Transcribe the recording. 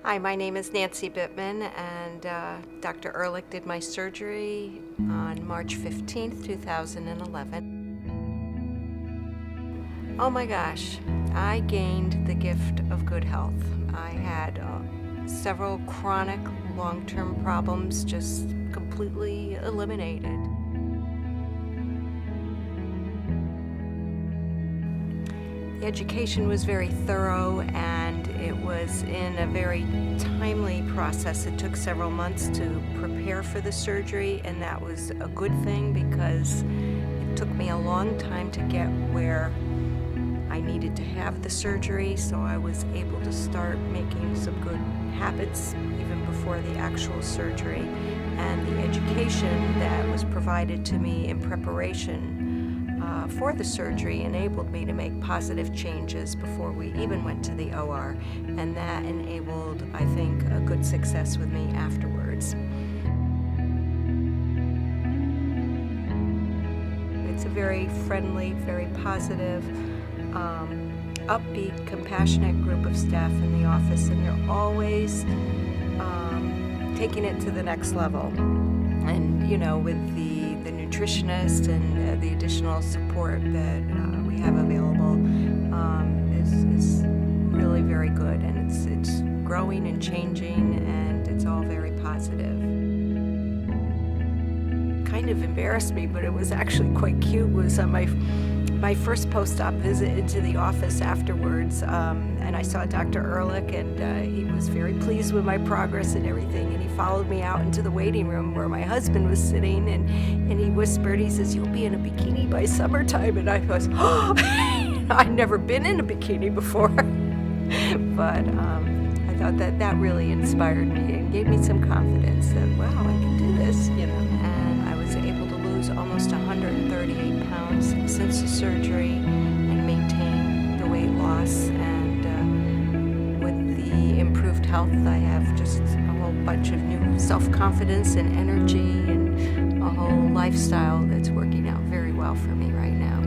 Hi, my name is Nancy Bittman, and Dr. Ehrlich did my surgery on March 15th, 2011. Oh my gosh, I gained the gift of good health. I had several chronic long-term problems just completely eliminated. The education was very thorough, and it was in a very timely process. It took several months to prepare for the surgery, and that was a good thing because it took me a long time to get where I needed to have the surgery, so I was able to start making some good habits even before the actual surgery. And the education that was provided to me in preparation for the surgery enabled me to make positive changes before we even went to the OR, and that enabled, I think, a good success with me afterwards. It's a very friendly, very positive, upbeat, compassionate group of staff in the office, and they're always taking it to the next level. And, you know, with the nutritionist and the additional support that we have available is really very good, and it's growing and changing, and it's all very positive. Kind of embarrassed me, but it was actually quite cute, was on my first post-op visit into the office afterwards, and I saw Dr. Ehrlich, and he was very pleased with my progress and everything, and he followed me out into the waiting room where my husband was sitting, and he whispered, he says, "You'll be in a bikini by summertime," and I was, oh, I'd never been in a bikini before, but I thought that really inspired me and gave me some confidence that, wow, I can do this, you know. And I was able to lose almost 138 pounds since the surgery and maintain the weight loss, and with the improved health, I have just a whole bunch of new self-confidence and energy and a whole lifestyle that's working out very well for me right now.